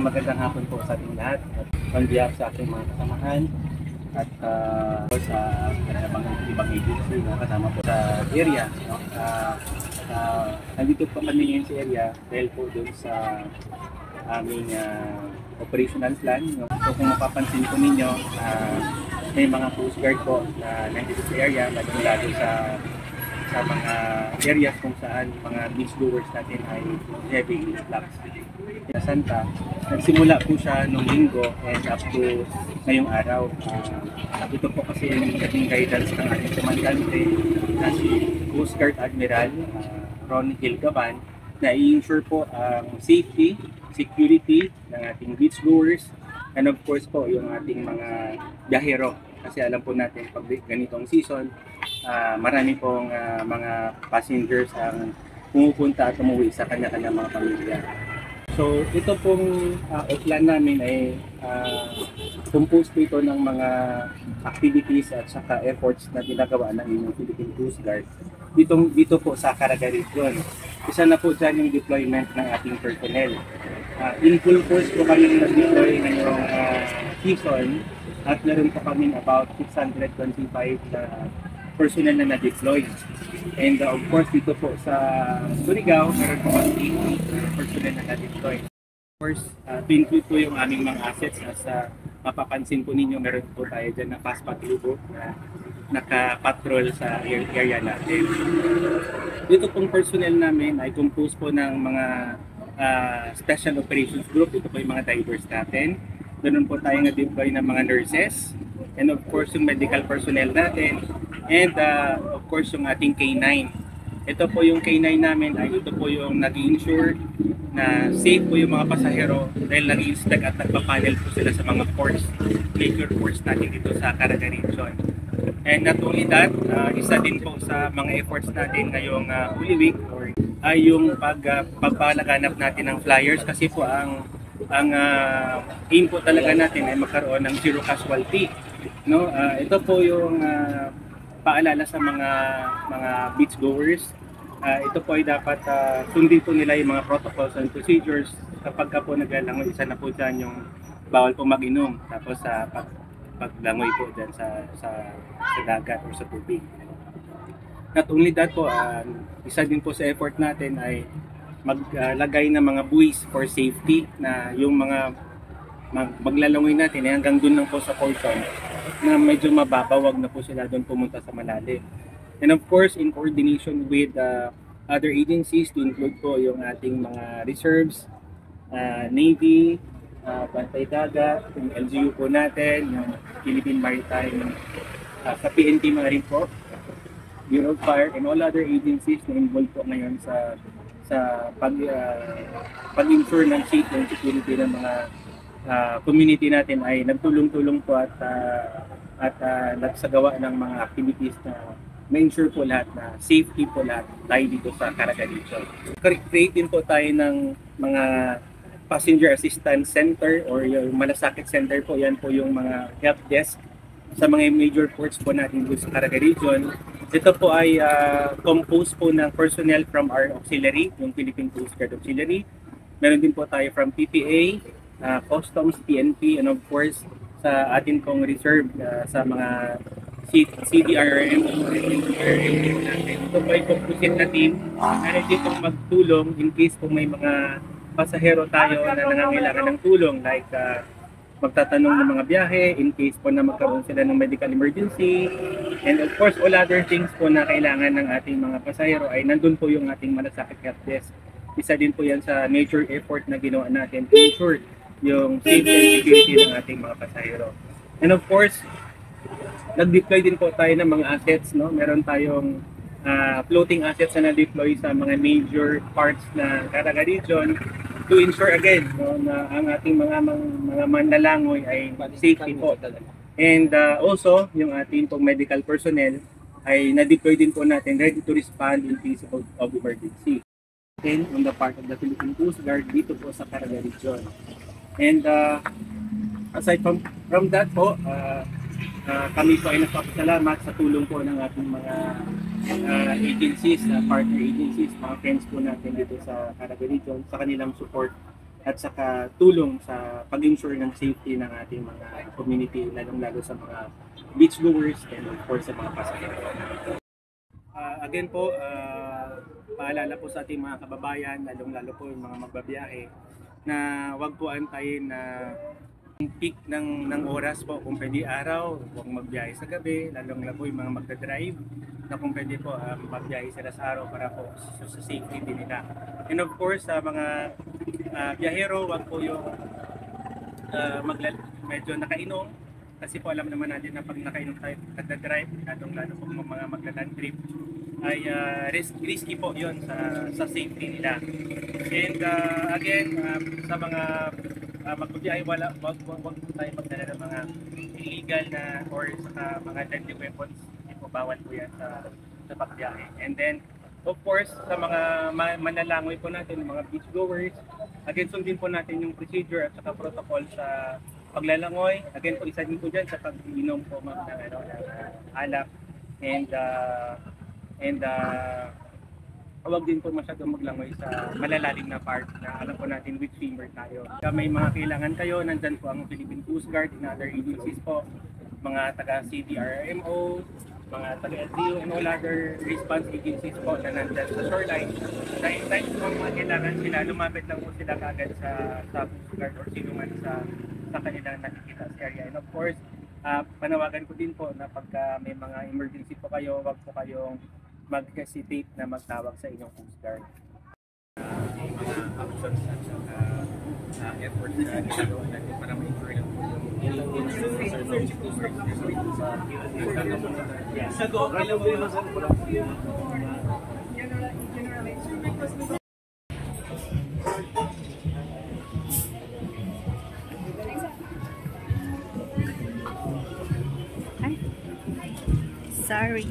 Magandang hapon po sa ating lahat at on behalf sa ating mga kasamahan at sa ibang agency na kasama po sa area. No? Nandito po kami ngayon sa area dahil po doon sa aming operational plan. No? So kung mapapansin po ninyo, may mga coast guard po na nandito sa area, lalo sa mga areas kung saan mga beach goers natin ay heavy influx. Sa Santa, nagsimula po siya noong linggo and up to ngayong araw. Ito po kasi yung naging guidance ng ating komandante na si Coast Guard Admiral Ron Hilgaban na i-ensure po ang safety, security ng ating beach goers and of course po yung ating mga biyahero. Kasi alam po natin pag ganitong season, marami pong mga passengers ang pumupunta at umuwi sa kanya-kanya mga pamilya. So ito pong plan namin ay composed po ito ng mga activities at saka efforts na ginagawa ng inyong Philippine Coast Guard dito po sa Caraga Region. Isa na po dyan yung deployment ng ating personnel. In full force po kami nag-deploy ngayong season at meron po kami about 625 personnel na na-deploy. And of course, dito po sa Surigao, meron po kami 80 personnel na na-deploy. Of course, to include po yung aming mga assets as mapapansin po ninyo, meron po tayo dyan na fast patrol na nakapatrol sa area natin. Dito pong personnel namin ay composed po ng mga special operations group. Ito po yung mga divers natin. Doon po tayo na-deploy ng mga nurses and of course yung medical personnel natin. And of course yung ating K9. Ito po yung K9 namin ay ito po yung nag-ensure na safe po yung mga pasahero dahil nag-inspect at nagpapanel po sila sa mga ports, major ports natin dito sa Caraga Region. And not only that, isa din po sa mga efforts natin ngayong Holy Week ay yung pagpalaganap natin ng flyers kasi po ang aim po talaga natin ay magkaroon ng zero casualty. No, ito po yung paalala sa mga beach goers. Ito po ay dapat sundin po nila yung mga protocols and procedures kapag po naglalangoy. Isa na po dyan yung bawal po mag-inom tapos paglangoy po dyan sa dagat o sa tubig. Not only that po, isa din po sa effort natin ay maglagay ng mga buoys for safety na yung mga maglalangoy natin ay hanggang doon lang po sa portion na medyo mababa, wag na po sila doon pumunta sa malalim. And of course, in coordination with other agencies to include po yung ating mga reserves, Navy, Bantay Dagat, yung LGU po natin, yung Philippine Maritime, sa PNP Marine po, Bureau of Fire, and all other agencies na involved po ngayon sa pag-ensure ng safety and security ng mga community natin ay nagtulong-tulong po at nagsagawa ng mga activities na ma-ensure po lahat na safety po lahat tayo dito sa Caraga Region. Create din po tayo ng mga passenger assistance center or yung malasakit center po. Yan po yung mga help desk sa mga major ports po natin dito sa Caraga Region. Ito po ay composed po ng personnel from our auxiliary, yung Philippine Coast Guard Auxiliary. Meron din po tayo from PPA, Customs, PNP, and of course sa atin pong reserve sa mga CDRM natin. Ito po ay composite na team na ready pong magtulong in case kung may mga pasahero tayo na nangangailangan ng tulong like magtatanong ng mga biyahe in case po na magkaroon sila ng medical emergency, and of course all other things po na kailangan ng ating mga pasahero ay nandun po yung ating malasakit help desk. Isa din po yan sa major effort na ginawa natin to ensure yung safety and security ng ating mga pasahero. And of course, nag-deploy din po tayo ng mga assets, no? Meron tayong floating assets na na-deploy sa mga major parts ng Caraga Region to ensure again, no, na ang ating mga manlalangoy ay safety po. And also, yung ating pong medical personnel ay na-deploy din po natin ready to respond in case of emergency. And on the part of the Philippine Coast Guard dito po sa Caraga Region. And aside from that po, kami po ay nagpapasalamat sa tulong po ng ating mga agencies, partner agencies, mga friends po natin dito sa Caraga Region sa kanilang support at saka tulong sa pag-ensure ng safety ng ating mga community, lalong-lalo sa mga beach goers and of course sa mga pasahero. Again po, paalala po sa ating mga kababayan, lalong-lalo po yung mga magbabiyahe, na wag po antayin na peak ng oras po. Kung pwede araw, huwag magbiyahe sa gabi, lalong-lalo po yung mga magdadrive, na kung pwede po magbiyahe sila sa araw para po sa safety din nila. And of course, sa mga biyahero, wag po yung medyo nakainom, kasi po alam naman natin na pag nakainom tayo nagdadrive, lalong-lalo po mga maglaland trip, ay risky po yon sa safety nila. And again, sa mga magbibiyahe, wag po tayo magdala ng mga illegal na or sa mga deadly weapons. Hindi po, bawal po yan sa pagbiyahe. And then of course, sa mga manalangoy po natin, mga beach goers, again, sundin po natin yung procedure at saka protocol sa paglalangoy. Again po, isa din po dyan sa pag-inom po ng alak. And huwag din po masyadong maglangoy sa malalalim na part na alam po natin with swimmer tayo. Kung may mga kailangan kayo, nandyan po ang Philippine Coast Guard and other agencies po, mga taga-CDRMO, mga taga-LTO and all other response agencies po na nandyan sa shoreline. Dahil time po mga kailangan sila, lumapit lang po sila kagad sa Coast Guard or sino man sa kanilang nakikita sa area. And of course, panawagan ko din po na pagka may mga emergency po kayo, wag po kayong mag-hesitate na magtawag sa inyong Coast Guard. May mga actions at efforts na ginagawa natin para ma-ensure lang po yung sa go, alam mo yung sorry.